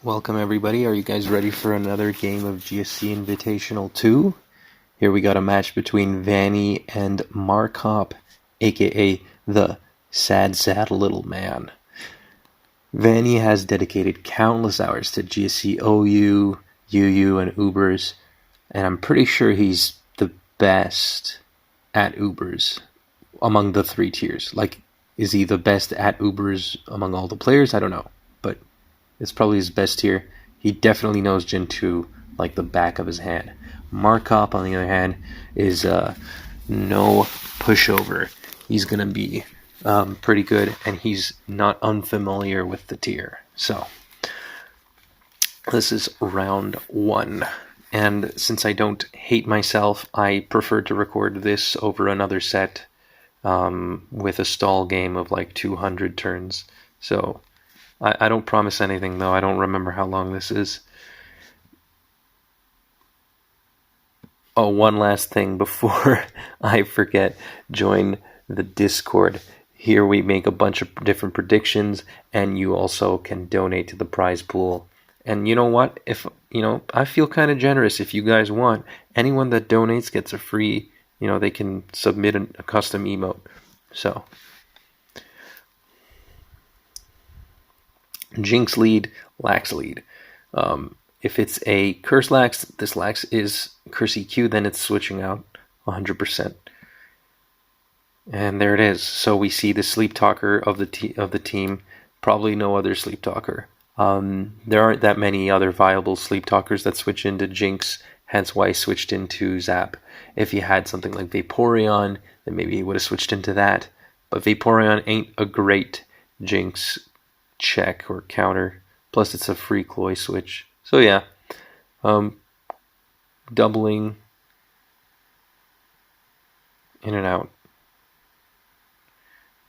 Welcome everybody. Are you guys ready for another game of GSC Invitational 2? Here we got a match between Vani and Marcop, aka the sad little man. Vani has dedicated countless hours to GSC OU, UU, and Ubers, and I'm pretty sure he's the best at Ubers among the three tiers. Like, is he the best at Ubers among all the players? I don't know, but it's probably his best tier. He definitely knows Gen 2 like the back of his hand. Marcop, on the other hand, is no pushover. He's going to be pretty good, and he's not unfamiliar with the tier. So, this is round 1. And since I don't hate myself, I prefer to record this over another set with a stall game of like 200 turns. So, I don't promise anything, though. I don't remember how long this is. Oh, one last thing before I forget. Join the Discord. Here we make a bunch of different predictions, and you also can donate to the prize pool. And you know what? I feel kind of generous. If you guys want, anyone that donates gets a free, they can submit a custom emote. So, Jinx lead, Lax lead. If it's a Curse Lax, this Lax is Curse EQ, then it's switching out 100%. And there it is. So we see the Sleep Talker of the team. Probably no other Sleep Talker. There aren't that many other viable Sleep Talkers that switch into Jinx, hence why I switched into Zap. If he had something like Vaporeon, then maybe he would have switched into that. But Vaporeon ain't a great Jinx check or counter. Plus it's a free Cloy switch. So yeah, doubling in and out.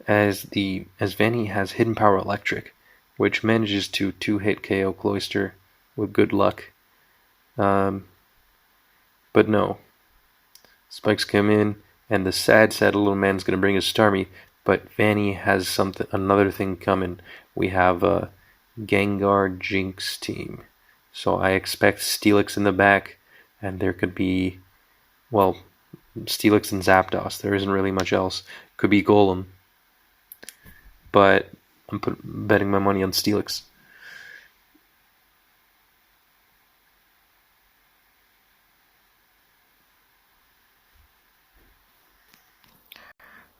As Vani has Hidden Power Electric, which manages to 2-hit KO Cloyster with good luck. But no. Spikes come in, and the sad little man's gonna bring a Starmie, but Vani has another thing coming. We have a Gengar Jinx team. So I expect Steelix in the back, and there could be, Steelix and Zapdos. There isn't really much else. Could be Golem. But I'm betting my money on Steelix.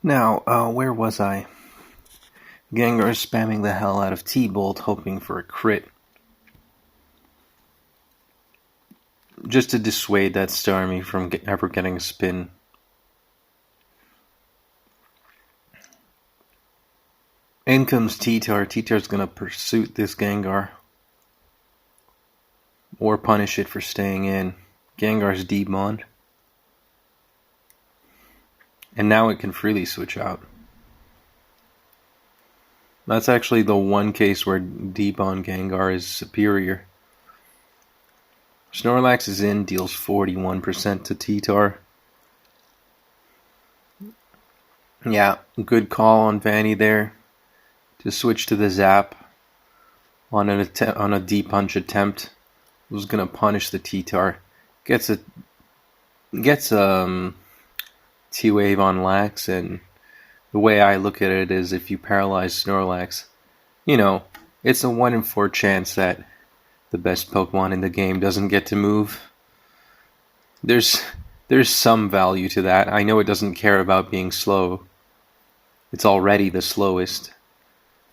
Now, where was I? Gengar is spamming the hell out of T-Bolt, hoping for a crit. Just to dissuade that Starmie from ever getting a spin. In comes T-Tar. T-Tar's gonna pursue this Gengar. Or punish it for staying in. Gengar's debond. And now it can freely switch out. That's actually the one case where debond Gengar is superior. Snorlax is in, deals 41% to T-Tar. Yeah, good call on Vani there to switch to the Zap on a D-Punch attempt. Was gonna punish the T-Tar. Gets T-Wave on Lax, and the way I look at it is if you paralyze Snorlax, it's a 1 in 4 chance that the best Pokemon in the game doesn't get to move. There's some value to that. I know it doesn't care about being slow. It's already the slowest.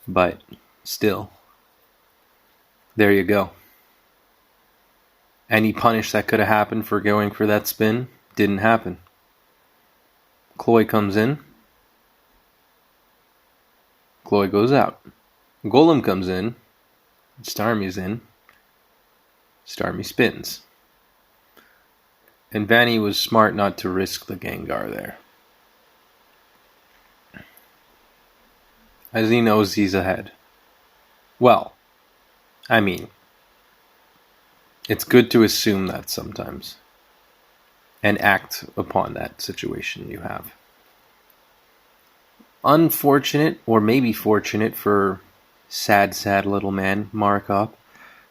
But still. There you go. Any punish that could have happened for going for that spin didn't happen. Cloy comes in. Cloy goes out. Golem comes in. Starmie's in. Starmie spins. And Vani was smart not to risk the Gengar there. As he knows he's ahead. Well, I mean, it's good to assume that sometimes. And act upon that situation you have. Unfortunate, or maybe fortunate for sad little man, Marcop.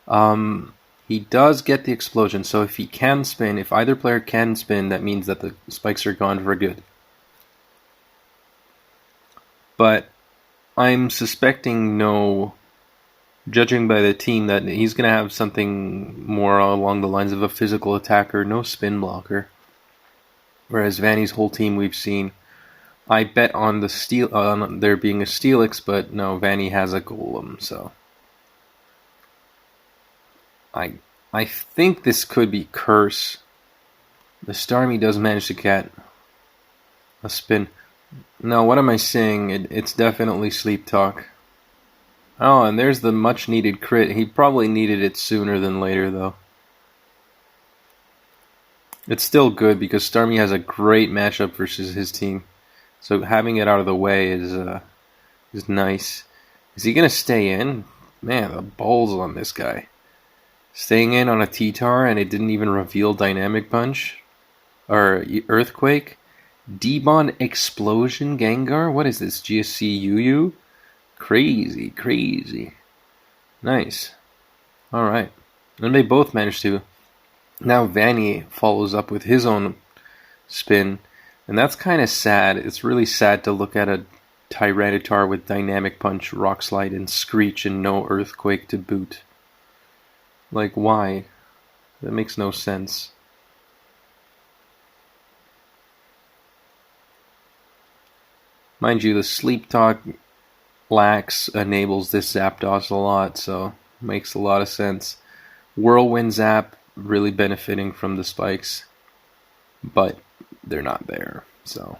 He does get the explosion, so if he can spin, if either player can spin, that means that the spikes are gone for good. But I'm suspecting judging by the team, that he's going to have something more along the lines of a physical attacker, no spin blocker. Whereas Vani's whole team we've seen, I bet on there being a Steelix, but no, Vani has a Golem, so I think this could be Curse. The Starmie does manage to get a spin. No, what am I saying? It's definitely Sleep Talk. Oh, and there's the much needed crit. He probably needed it sooner than later, though. It's still good because Starmie has a great matchup versus his team. So having it out of the way is nice. Is he going to stay in? Man, the balls on this guy. Staying in on a T-Tar and it didn't even reveal Dynamic Punch? Or Earthquake? Debon Explosion Gengar? What is this? GSC UU? Crazy, crazy. Nice. Alright. And they both managed to. Now Vani follows up with his own spin. And that's kind of sad. It's really sad to look at a Tyranitar with Dynamic Punch, Rock Slide, and Screech and no Earthquake to boot. Like, why? That makes no sense. Mind you, the Sleep Talk Lax enables this Zapdos a lot, so makes a lot of sense. Whirlwind Zap really benefiting from the spikes, but they're not there, so.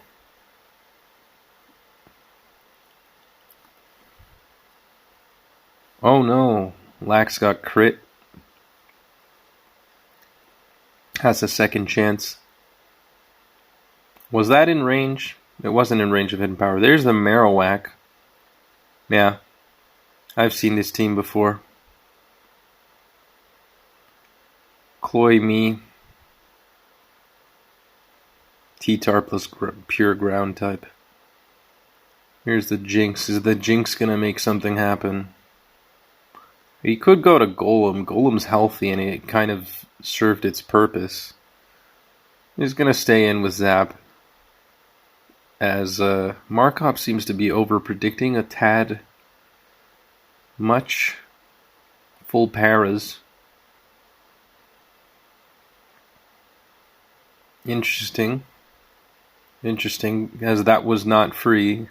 Oh no, Lax got crit. Has a second chance. Was that in range? It wasn't in range of Hidden Power. There's the Marowak. Yeah, I've seen this team before. Cloy Me. T-Tar plus pure ground type. Here's the Jinx. Is the Jinx gonna make something happen? He could go to Golem. Golem's healthy and it kind of served its purpose. He's gonna stay in with Zap. As Marcop seems to be over-predicting a tad much. Full paras. Interesting, as that was not free.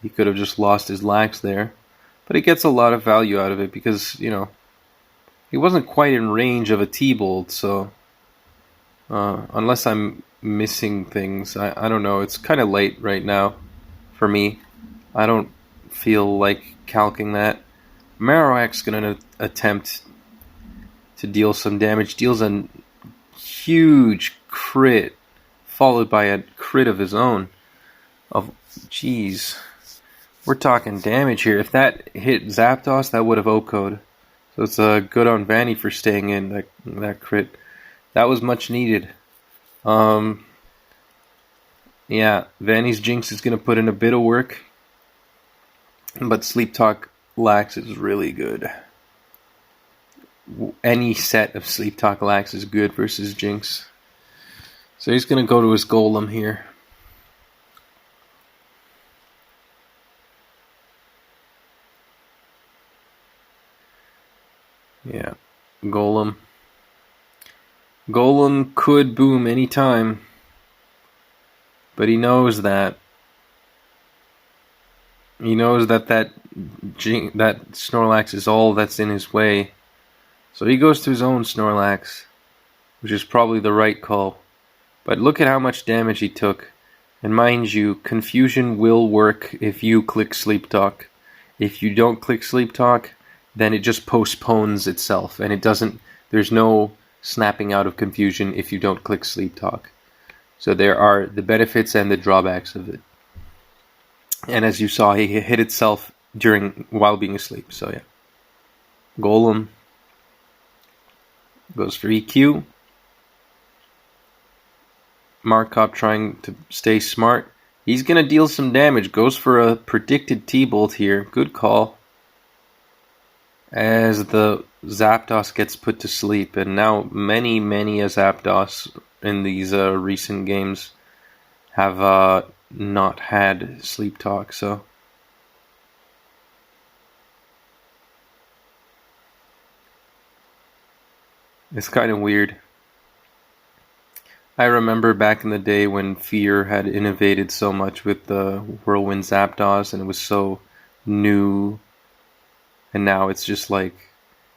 He could have just lost his Lax there. But he gets a lot of value out of it because, he wasn't quite in range of a T-Bolt, so unless I'm missing things, I don't know. It's kind of late right now for me. I don't feel like calcing that. Marowak's going to attempt to deal some damage. Deals a huge crit, followed by a crit of his own. Jeez. We're talking damage here. If that hit Zapdos, that would have OHKO'd. So it's good on Vani for staying in that crit. That was much needed. Yeah, Vani's Jinx is going to put in a bit of work. But Sleep Talk Lax is really good. Any set of Sleep Talk Lax is good versus Jinx. So he's going to go to his Golem here. Yeah, Golem. Golem could boom anytime. But he knows that. He knows that Snorlax is all that's in his way. So he goes to his own Snorlax, which is probably the right call. But look at how much damage he took. And mind you, Confusion will work if you click Sleep Talk. If you don't click Sleep Talk, then it just postpones itself. And there's no snapping out of Confusion if you don't click Sleep Talk. So there are the benefits and the drawbacks of it. And as you saw, he hit itself while being asleep. So yeah. Golem goes for EQ. Marcop trying to stay smart. He's going to deal some damage. Goes for a predicted T-Bolt here. Good call. as the Zapdos gets put to sleep, and now many a Zapdos in these recent games have not had sleep talk, so it's kind of weird. I remember back in the day when Fear had innovated so much with the Whirlwind Zapdos, and it was so new, and now it's just like,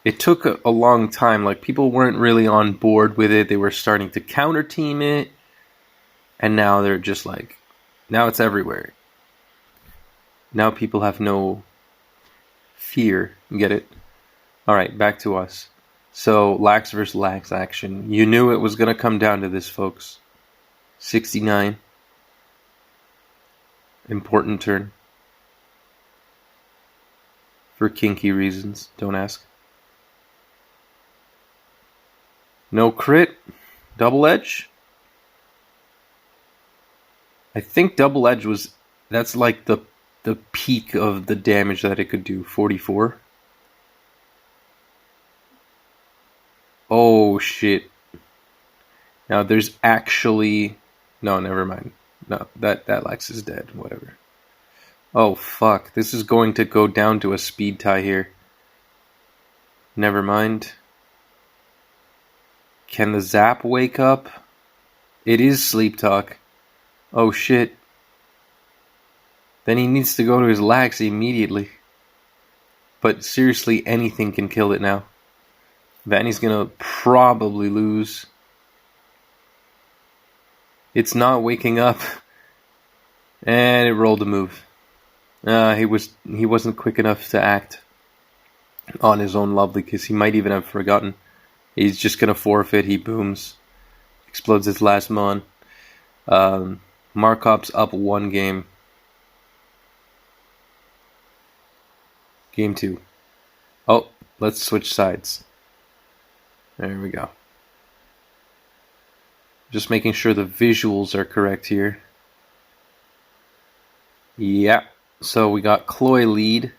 it took a long time. Like, people weren't really on board with it. They were starting to counter team it, and now they're just like, now it's everywhere. Now people have no fear. Get it? Alright, back to us. So, Lax versus Lax action. You knew it was going to come down to this, folks. 69. Important turn. For kinky reasons. Don't ask. No crit. Double edge. I think double edge was... That's like the peak of the damage that it could do. 44. Oh, shit. Now, there's actually... No, never mind. No, that Lex is dead. Whatever. Oh, fuck. This is going to go down to a speed tie here. Never mind. Can the Zap wake up? It is sleep talk. Oh, shit. Then he needs to go to his Lax immediately. But seriously, anything can kill it now. Vani's gonna probably lose. It's not waking up. And it rolled a move. He wasn't quick enough to act on his own lovely, because he might even have forgotten. He's just gonna forfeit. He booms. Explodes his last mon. Marcop's up 1 game. Game 2. Oh, let's switch sides. There we go. Just making sure the visuals are correct here. Yeah. So we got Cloy lead.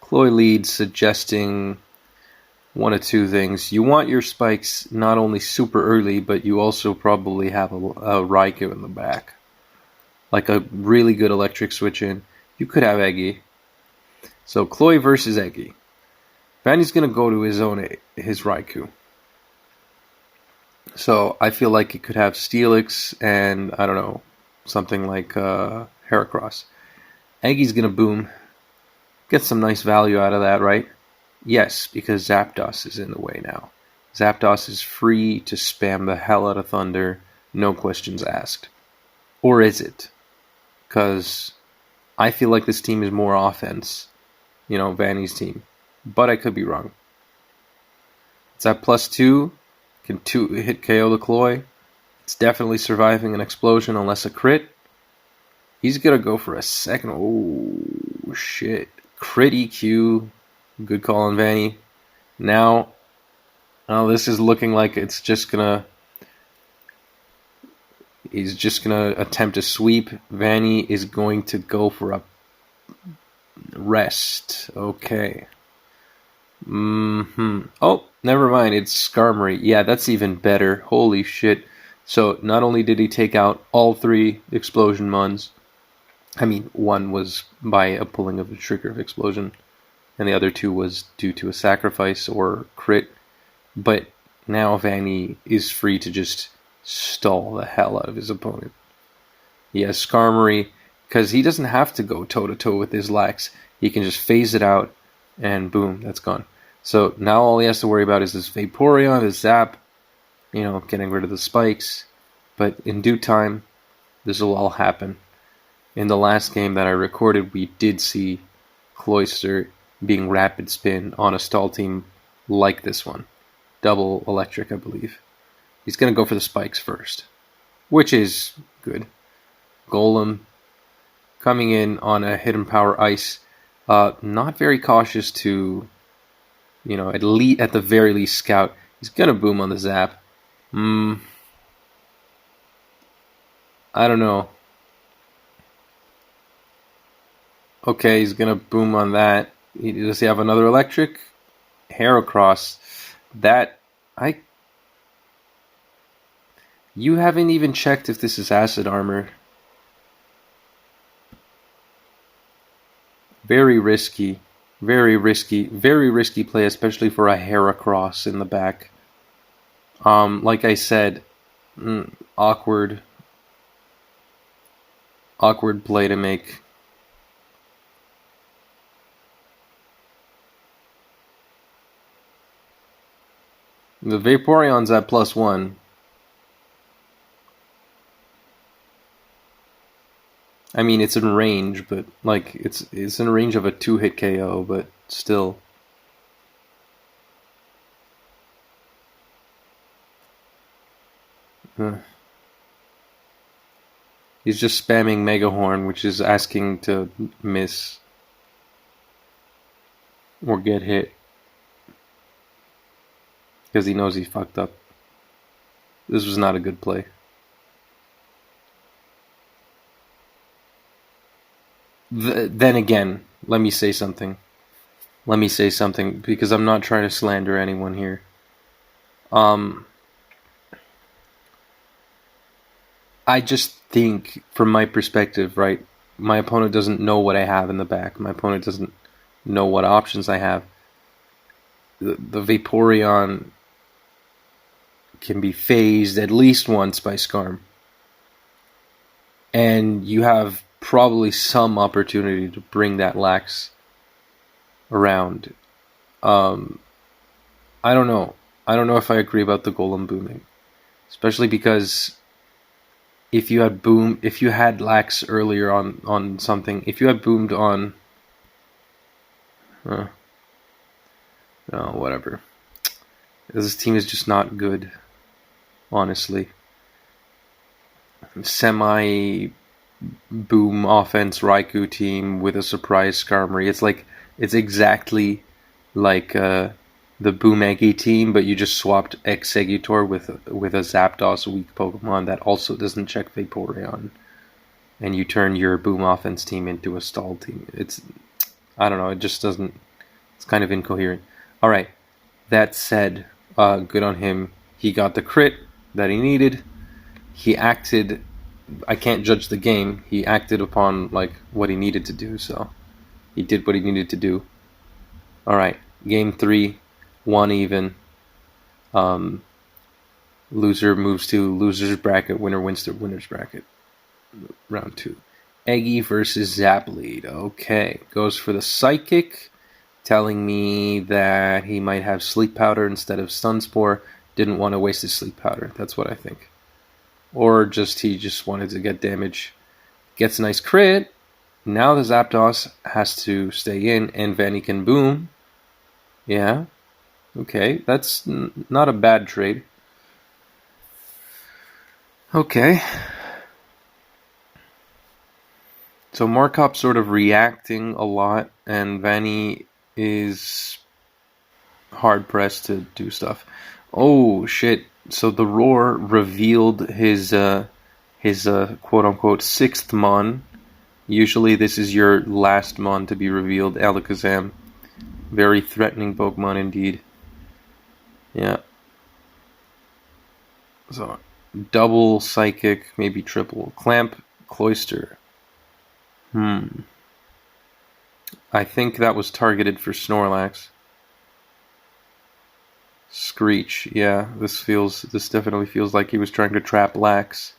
Cloy lead suggesting one of two things. You want your spikes not only super early, but you also probably have a Raikou in the back. Like a really good electric switch in. You could have Eggy. So Cloy versus Eggy. Vani's going to go to his Raikou. So I feel like he could have Steelix and, I don't know, something like Heracross. Eggy's going to boom. Get some nice value out of that, right? Yes, because Zapdos is in the way now. Zapdos is free to spam the hell out of Thunder, no questions asked. Or is it? Because I feel like this team is more offense. You know, Vani's team. But I could be wrong. It's at +2. Can hit KO the Cloy. It's definitely surviving an explosion unless a crit. He's going to go for a second. Oh, shit. Crit EQ. Good call on Vani. Now, this is looking like it's just going to... He's just going to attempt a sweep. Vani is going to go for a rest. Okay. Oh, never mind. It's Skarmory. Yeah, that's even better. Holy shit. So, not only did he take out all 3 Explosion Mons, I mean, 1 was by a pulling of a trigger of Explosion, and the other 2 was due to a sacrifice or crit, but now Vani is free to just stall the hell out of his opponent. He has Skarmory, because he doesn't have to go toe-to-toe with his Lax. He can just phase it out, and boom, that's gone. So now all he has to worry about is this Vaporeon, this Zap, getting rid of the spikes. But in due time, this will all happen. In the last game that I recorded, we did see Cloyster being rapid spin on a stall team like this one. Double electric, I believe. He's going to go for the spikes first, which is good. Golem coming in on a Hidden Power Ice. Not very cautious to, at the very least scout. He's going to boom on the Zap. I don't know. Okay, he's going to boom on that. Does he have another electric? Heracross. That you haven't even checked if this is acid armor. Very risky. Very risky. Very risky play, especially for a Heracross in the back. Like I said, awkward play to make. The Vaporeon's at +1. I mean, it's in range, but like it's in range of a 2-hit KO, but still. He's just spamming Mega Horn, which is asking to miss or get hit because he knows he fucked up. This was not a good play. Then again, let me say something. Because I'm not trying to slander anyone here. I just think, from my perspective, right, my opponent doesn't know what I have in the back. My opponent doesn't know what options I have. The Vaporeon can be phased at least once by Skarm. And you have probably some opportunity to bring that Lax around. I don't know. I don't know if I agree about the Golem booming. Especially because if you had Lax earlier on something, if you had boomed on... no, whatever. This team is just not good, honestly. Semi-boom offense Raikou team with a surprise Skarmory. It's exactly like the Boom Eggy team, but you just swapped Exeggutor with a Zapdos weak Pokemon that also doesn't check Vaporeon, and you turn your Boom offense team into a stall team. I don't know. It just doesn't. It's kind of incoherent. All right. That said, good on him. He got the crit that he needed. He acted. I can't judge the game. He acted upon what he needed to do. So he did what he needed to do. All right. Game 3, 1 even. Loser moves to loser's bracket. Winner wins to winner's bracket. Round 2. Eggy versus Zaplead. Okay. Goes for the Psychic, telling me that he might have Sleep Powder instead of Stun Spore. Didn't want to waste his Sleep Powder. That's what I think. Or he just wanted to get damage. Gets a nice crit. Now the Zapdos has to stay in, and Vani can boom. Yeah. Okay, that's not a bad trade. Okay. So Marcop sort of reacting a lot, and Vani is hard-pressed to do stuff. Oh, shit. So the Roar revealed his quote-unquote 6th Mon. Usually this is your last Mon to be revealed, Alakazam. Very threatening Pokemon indeed. Yeah. So, double Psychic, maybe triple. Clamp, Cloyster. I think that was targeted for Snorlax. Screech, yeah. This definitely feels like he was trying to trap Lax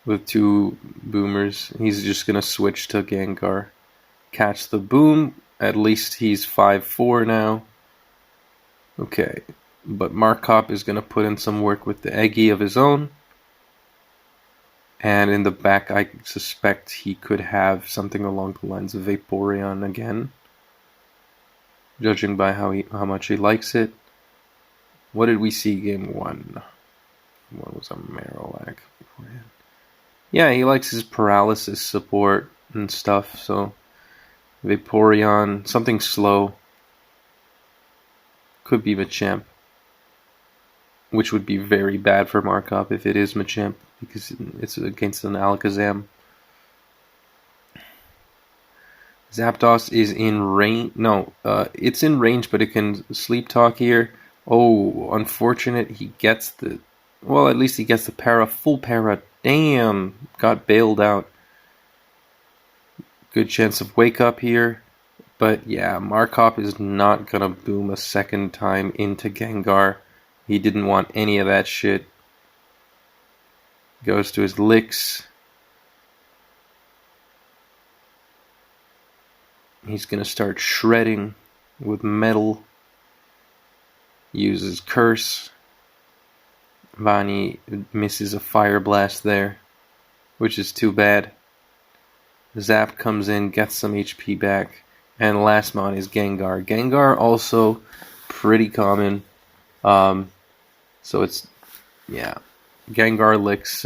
with 2 boomers. He's just gonna switch to Gengar. Catch the boom. At least he's 5-4 now. Okay. But Marcop is gonna put in some work with the Eggy of his own. And in the back, I suspect he could have something along the lines of Vaporeon again, judging by how much he likes it. What did we see game 1? What was a Marowak beforehand? Yeah, he likes his paralysis support and stuff, so Vaporeon, something slow. Could be Machamp, which would be very bad for Marcop if it is Machamp, because it's against an Alakazam. Zapdos is in range. No, it's in range, but it can sleep talk here. Oh, unfortunate. He gets the... Well, at least he gets the para. Full para. Damn. Got bailed out. Good chance of wake up here. But yeah, Marcop is not going to boom a second time into Gengar. He didn't want any of that shit. Goes to his licks. He's going to start shredding with metal. Uses Curse. Vani misses a Fire Blast there, which is too bad. Zap comes in, gets some HP back. And last mon is Gengar. Gengar also pretty common. So it's, yeah. Gengar licks.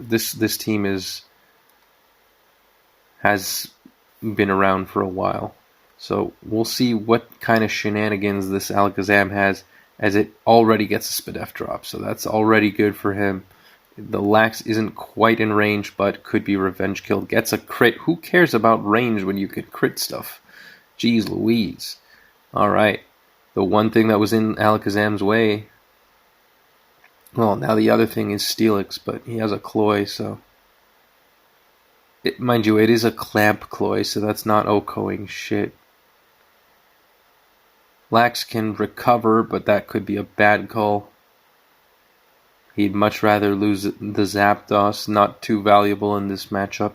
This team has been around for a while. So we'll see what kind of shenanigans this Alakazam has, as it already gets a Spadef drop. So that's already good for him. The Lax isn't quite in range, but could be revenge killed. Gets a crit. Who cares about range when you could crit stuff? Jeez Louise. Alright. The one thing that was in Alakazam's way... Well, now the other thing is Steelix, but he has a Cloy, so... Mind you, it is a Clamp Cloy, so that's not OHKOing shit. Lax can recover, but that could be a bad call. He'd much rather lose the Zapdos, not too valuable in this matchup.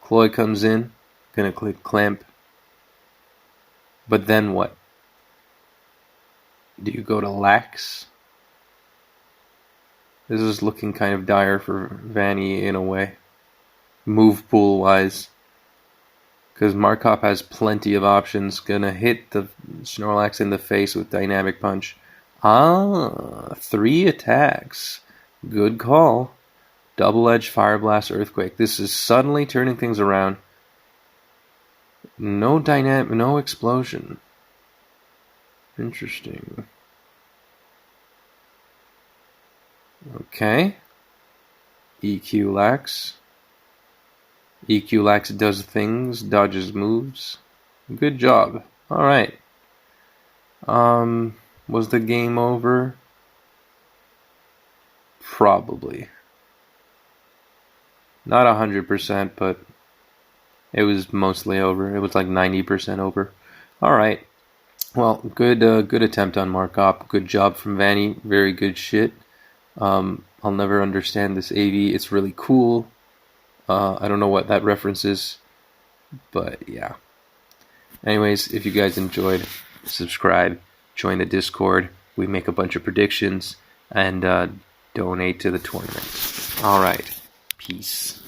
Cloy comes in, gonna click Clamp. But then what? Do you go to Lax? This is looking kind of dire for Vani in a way. Move pool wise. Because Marcop has plenty of options. Gonna hit the Snorlax in the face with Dynamic Punch. 3 attacks. Good call. Double Edge, Fire Blast, Earthquake. This is suddenly turning things around. No explosion. Interesting. Okay. EQ Lax. EQ Lax does things, dodges moves. Good job. Alright. Was the game over? Probably. Not 100%, but it was mostly over. It was like 90% over. Alright. Well, good attempt on Marcop. Good job from Vani. Very good shit. I'll never understand this AV. It's really cool. I don't know what that reference is, but yeah. Anyways, if you guys enjoyed, subscribe, join the Discord. We make a bunch of predictions and donate to the tournament. Alright, peace.